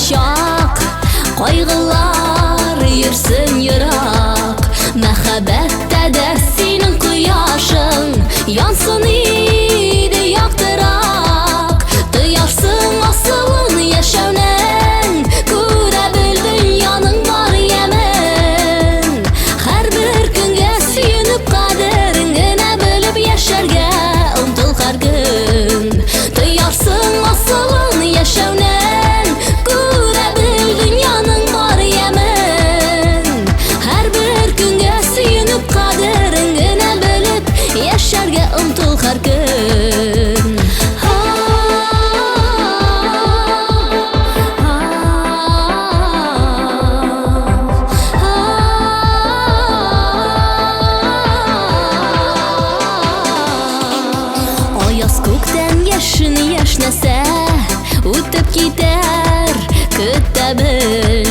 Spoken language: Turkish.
şak, kaygılar yürüsün yırak. Mehabbette de senin kıyaşın yansın iyiydi yaktırak. Duyarsın asılın yaşavnen, göre dünyanın var yemen. Her bir günge suyunup kaderingine bölüp yaşarga umtul her gün. Duyarsın asılın yaşavnen, göre dünyanın var yemen. Her bir günge suyunup kaderingine bölüp yaşarga umtul her gün. Ayaz kökten yaşını yaşnasa, o'tib ketar, kütte bil.